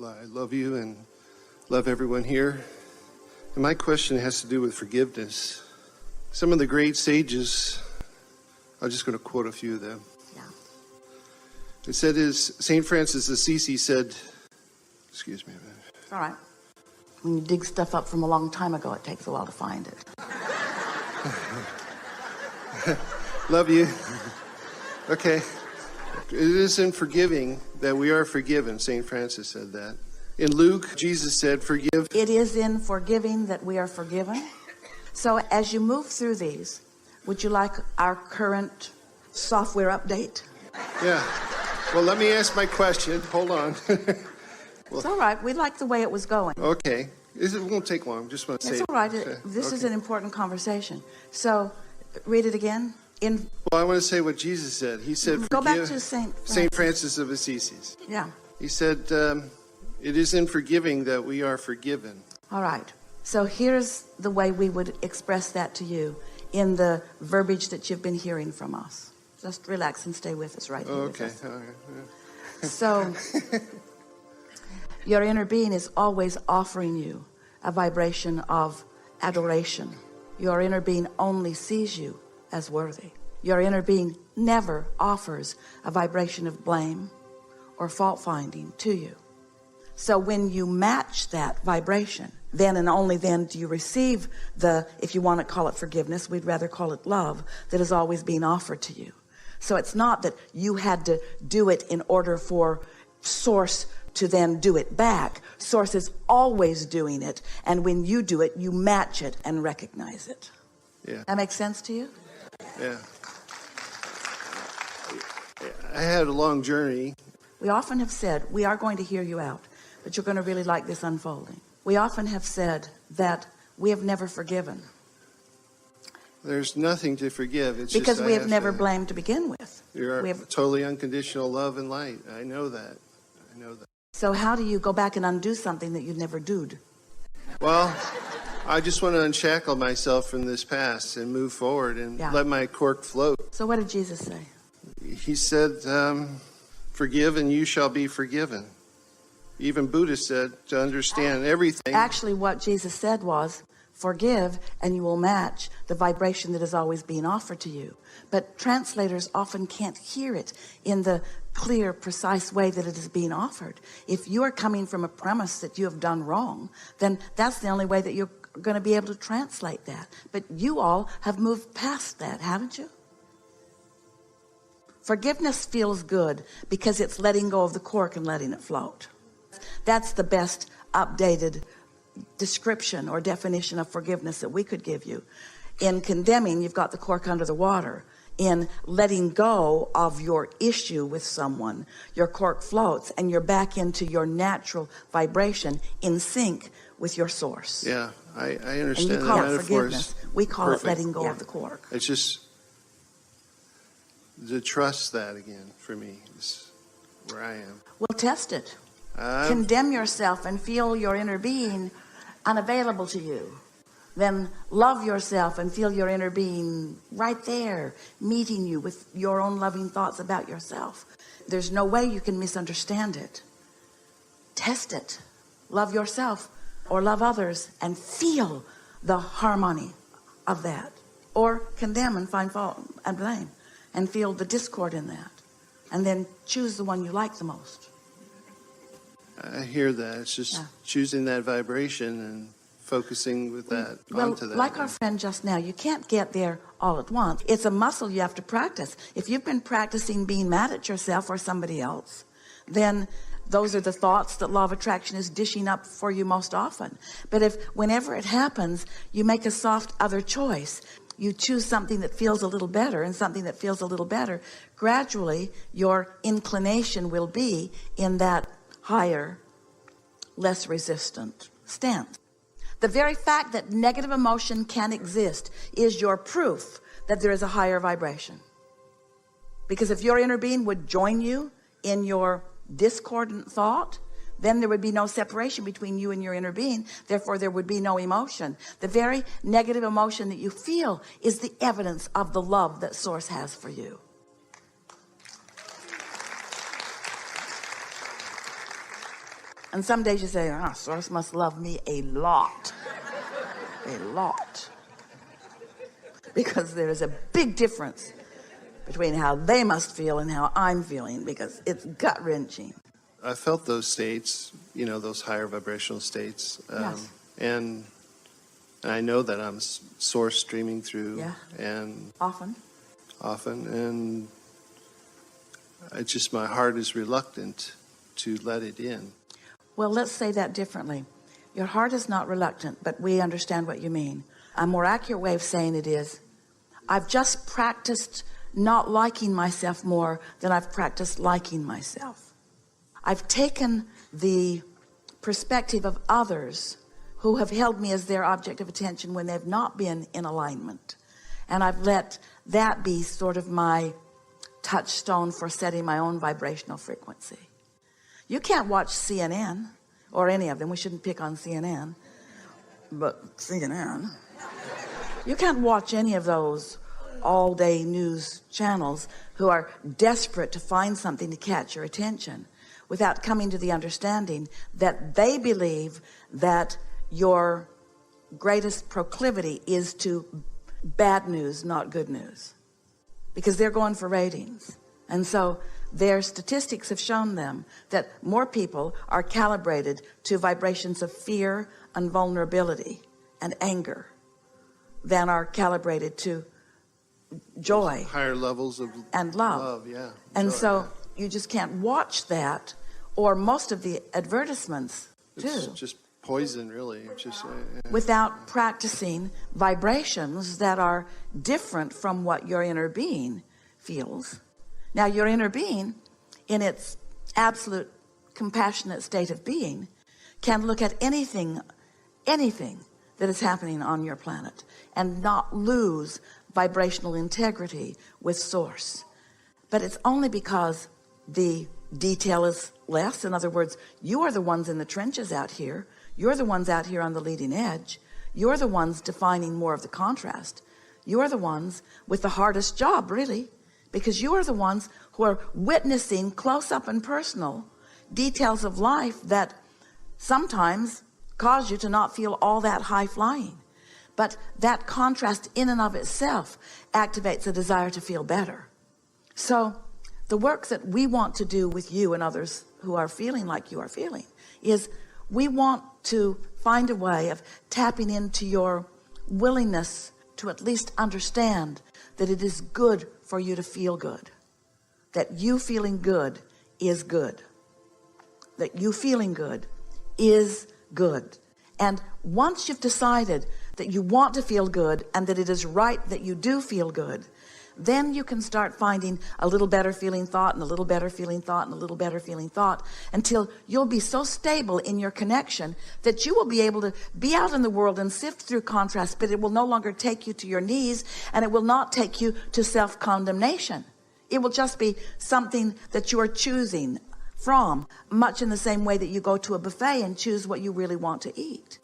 I love you and love everyone here. And my question has to do with forgiveness. Some of the great sages, I'm just going to quote a few of them. Yeah. It said, St. Francis of Assisi said, excuse me a minute. All right. When you dig stuff up from a long time ago, it takes a while to find it. Love you. Okay. It is in forgiving that we are forgiven. St. Francis said that. In Luke, Jesus said, forgive. It is in forgiving that we are forgiven. So as you move through these, would you like our current software update? Yeah. Well, let me ask my question. Hold on. It's all right. We like the way it was going. Okay. It won't take long. Just want to say it's all right. Okay. This is an important conversation. So read it again. Well, I want to say what Jesus said. He said, go back to St. Francis of Assisi. Yeah. He said, it is in forgiving that we are forgiven. All right. So here's the way we would express that to you in the verbiage that you've been hearing from us. Just relax and stay with us right here. Okay. All right. Yeah. So your inner being is always offering you a vibration of adoration. Your inner being only sees you as worthy. Your inner being never offers a vibration of blame or fault finding to you. So when you match that vibration, then and only then do you receive the, if you want to call it forgiveness, we'd rather call it love, that is always being offered to you. So it's not that you had to do it in order for Source to then do it back. Source is always doing it, and when you do it, you match it and recognize it. Yeah. That makes sense to you? Yeah. I had a long journey. We often have said, we are going to hear you out, but you're going to really like this unfolding. We often have said that we have never forgiven. There's nothing to forgive. It's because just, we have never blamed to begin with. You're we have totally unconditional love and light. I know that. I know that. So how do you go back and undo something that you never doed? Well, I just want to unshackle myself from this past and move forward and let my cork float. So what did Jesus say? He said, forgive and you shall be forgiven. Even Buddha said to understand everything. Actually, what Jesus said was, forgive and you will match the vibration that is always being offered to you. But translators often can't hear it in the clear, precise way that it is being offered. If you are coming from a premise that you have done wrong, then that's the only way that you're going to be able to translate that. But you all have moved past that, haven't you? Forgiveness feels good because it's letting go of the cork and letting it float. That's the best updated description or definition of forgiveness that we could give you. In condemning, you've got the cork under the water. In letting go of your issue with someone, your cork floats and you're back into your natural vibration in sync with your source. Yeah, I understand. And you call it forgiveness. We call it letting go of the cork. It's just to trust that again for me is where I am. Well, test it. Condemn yourself and feel your inner being unavailable to you. Then love yourself and feel your inner being right there, meeting you with your own loving thoughts about yourself. There's no way you can misunderstand it. Test it. Love yourself or love others and feel the harmony of that. Or condemn and find fault and blame and feel the discord in that. And then choose the one you like the most. I hear that. It's just choosing that vibration and focusing with that onto that. Like our friend just now, you can't get there all at once. It's a muscle you have to practice. If you've been practicing being mad at yourself or somebody else, then those are the thoughts that law of attraction is dishing up for you most often. But if whenever it happens, you make a soft other choice, you choose something that feels a little better and something that feels a little better, gradually your inclination will be in that higher, less resistant stance. The very fact that negative emotion can exist is your proof that there is a higher vibration. Because if your inner being would join you in your discordant thought, then there would be no separation between you and your inner being. Therefore, there would be no emotion. The very negative emotion that you feel is the evidence of the love that Source has for you. And some days you say, Source must love me a lot. A lot. Because there is a big difference between how they must feel and how I'm feeling, because it's gut-wrenching. I felt those states, those higher vibrational states. Yes. And I know that I'm source streaming through. Yeah. And Often. And my heart is reluctant to let it in. Well, let's say that differently. Your heart is not reluctant, but we understand what you mean. A more accurate way of saying it is, I've just practiced not liking myself more than I've practiced liking myself. I've taken the perspective of others who have held me as their object of attention when they've not been in alignment. And I've let that be sort of my touchstone for setting my own vibrational frequency. You can't watch CNN or any of them. We shouldn't pick on CNN, but CNN. You can't watch any of those all-day news channels who are desperate to find something to catch your attention without coming to the understanding that they believe that your greatest proclivity is to bad news, not good news, because they're going for ratings. And so their statistics have shown them that more people are calibrated to vibrations of fear and vulnerability and anger than are calibrated to joy, higher levels of and love. Yeah. And joy, so you just can't watch that, or most of the advertisements it's too, just poison, really. It's just without practicing vibrations that are different from what your inner being feels. Now, your inner being, in its absolute compassionate state of being, can look at anything that is happening on your planet and not lose vibrational integrity with source. But it's only because the detail is less. In other words, you are the ones in the trenches out here. You're the ones out here on the leading edge. You're the ones defining more of the contrast. You're the ones with the hardest job, really, because you are the ones who are witnessing close up and personal details of life that sometimes cause you to not feel all that high flying. But that contrast in and of itself activates a desire to feel better. So the work that we want to do with you and others who are feeling like you are feeling is we want to find a way of tapping into your willingness to at least understand that it is good for you to feel good. That you feeling good is good. That you feeling good is good. And once you've decided that you want to feel good and that it is right that you do feel good, then you can start finding a little better feeling thought and a little better feeling thought and a little better feeling thought until you'll be so stable in your connection that you will be able to be out in the world and sift through contrast, but it will no longer take you to your knees, and it will not take you to self-condemnation. It will just be something that you are choosing from, much in the same way that you go to a buffet and choose what you really want to eat.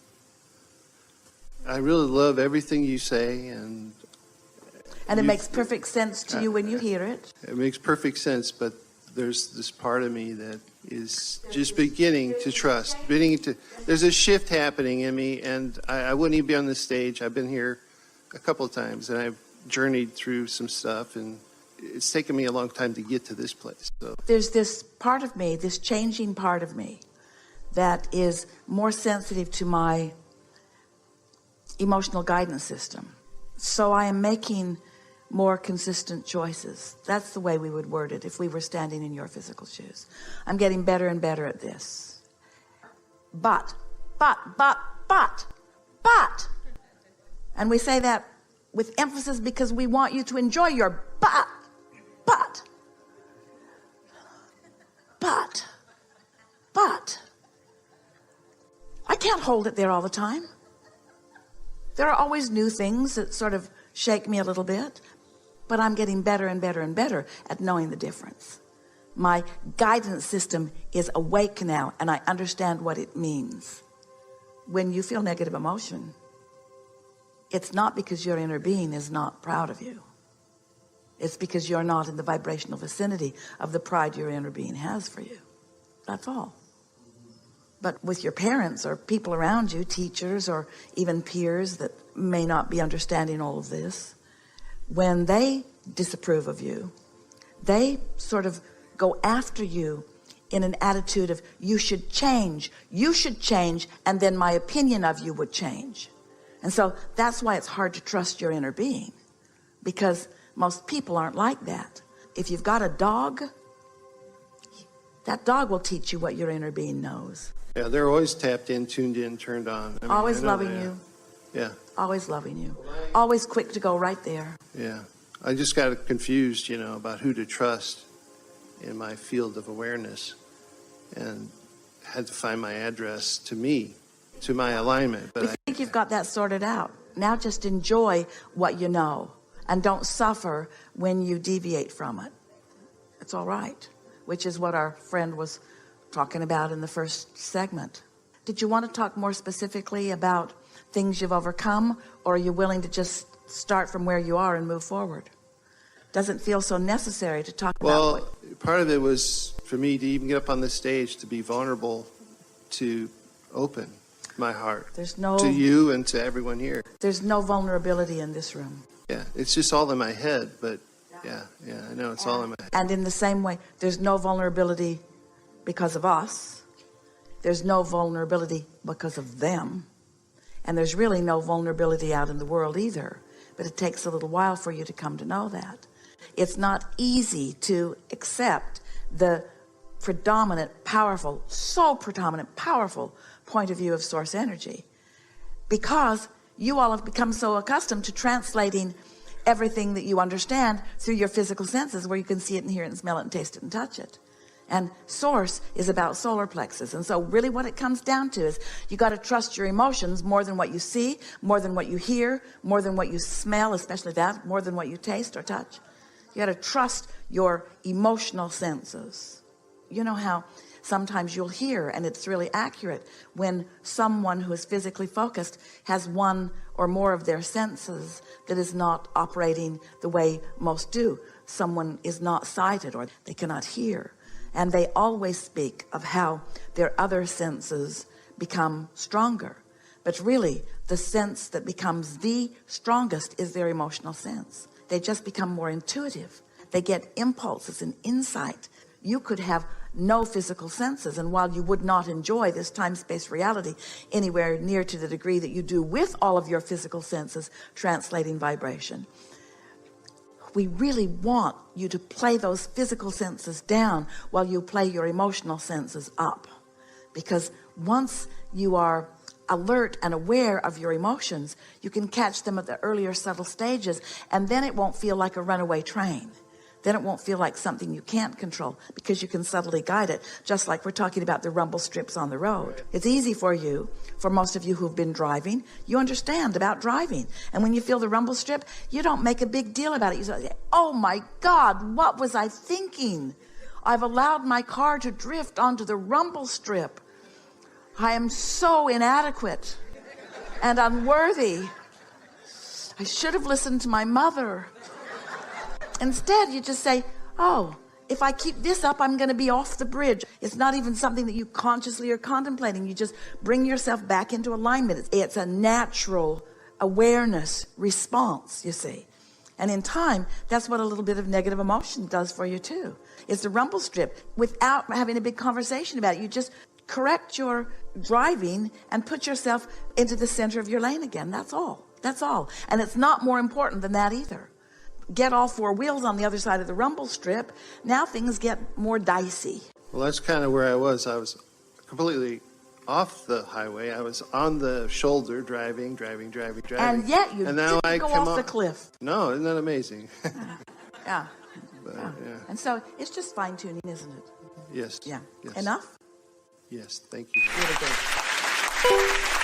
I really love everything you say, and it makes perfect sense to you when you hear it. It makes perfect sense, but there's this part of me that is just beginning to trust. There's a shift happening in me, and I wouldn't even be on this stage. I've been here a couple of times, and I've journeyed through some stuff, and it's taken me a long time to get to this place. So there's this part of me, this changing part of me, that is more sensitive to my emotional guidance system. So I am making more consistent choices. That's the way we would word it if we were standing in your physical shoes. I'm getting better and better at this. But. And we say that with emphasis because we want you to enjoy your but. I can't hold it there all the time. There are always new things that sort of shake me a little bit, but I'm getting better and better and better at knowing the difference. My guidance system is awake now, and I understand what it means. When you feel negative emotion, it's not because your inner being is not proud of you. It's because you're not in the vibrational vicinity of the pride your inner being has for you. That's all. But with your parents or people around you, teachers or even peers that may not be understanding all of this, when they disapprove of you, they sort of go after you in an attitude of you should change, and then my opinion of you would change. And so that's why it's hard to trust your inner being, because most people aren't like that. If you've got a dog, that dog will teach you what your inner being knows. Yeah, they're always tapped in, tuned in, turned on. I mean, Always I know loving that. you. Yeah. Always loving you. Always quick to go right there. Yeah. I just got confused, about who to trust in my field of awareness, and had to find my address to me, to my alignment. But I think you've got that sorted out. Now just enjoy what you know and don't suffer when you deviate from it. It's all right, which is what our friend was talking about in the first segment. Did you want to talk more specifically about things you've overcome, or are you willing to just start from where you are and move forward? Doesn't feel so necessary to talk about part of it was for me to even get up on this stage, to be vulnerable, to open my heart to you and to everyone here. There's no vulnerability in this room. Yeah, it's just all in my head, but yeah, I know it's all in my head. And in the same way, there's no vulnerability because of us. There's no vulnerability because of them. And there's really no vulnerability out in the world either. But it takes a little while for you to come to know that. It's not easy to accept the predominant, powerful point of view of source energy, because you all have become so accustomed to translating everything that you understand through your physical senses, where you can see it and hear it and smell it and taste it and touch it. And source is about solar plexus. And so really what it comes down to is you got to trust your emotions more than what you see, more than what you hear, more than what you smell, especially that, more than what you taste or touch. You got to trust your emotional senses. You know how sometimes you'll hear, and it's really accurate, when someone who is physically focused has one or more of their senses that is not operating the way most do. Someone is not sighted, or they cannot hear. And they always speak of how their other senses become stronger. But really, the sense that becomes the strongest is their emotional sense. They just become more intuitive. They get impulses and insight. You could have no physical senses, and while you would not enjoy this time-space reality anywhere near to the degree that you do with all of your physical senses translating vibration, we really want you to play those physical senses down while you play your emotional senses up. Because once you are alert and aware of your emotions, you can catch them at the earlier subtle stages, and then it won't feel like a runaway train. Then it won't feel like something you can't control, because you can subtly guide it, just like we're talking about the rumble strips on the road. It's easy for you, for most of you who've been driving. You understand about driving. And when you feel the rumble strip, you don't make a big deal about it. You say, oh my God, what was I thinking? I've allowed my car to drift onto the rumble strip. I am so inadequate and unworthy. I should have listened to my mother. Instead, you just say, oh, if I keep this up, I'm going to be off the bridge. It's not even something that you consciously are contemplating. You just bring yourself back into alignment. It's a natural awareness response, you see. And in time, that's what a little bit of negative emotion does for you too. It's the rumble strip. Without having a big conversation about it, you just correct your driving and put yourself into the center of your lane again. That's all. That's all. And it's not more important than that either. Get all four wheels on the other side of the rumble strip. Now things get more dicey. Well, that's kind of where I was. I was completely off the highway. I was on the shoulder driving. And yet you and now didn't go off the cliff. No, isn't that amazing? Yeah. But, Yeah. yeah. And so it's just fine-tuning, isn't it? Yes. Yeah. Yes. Enough? Yes. Thank you. Really good.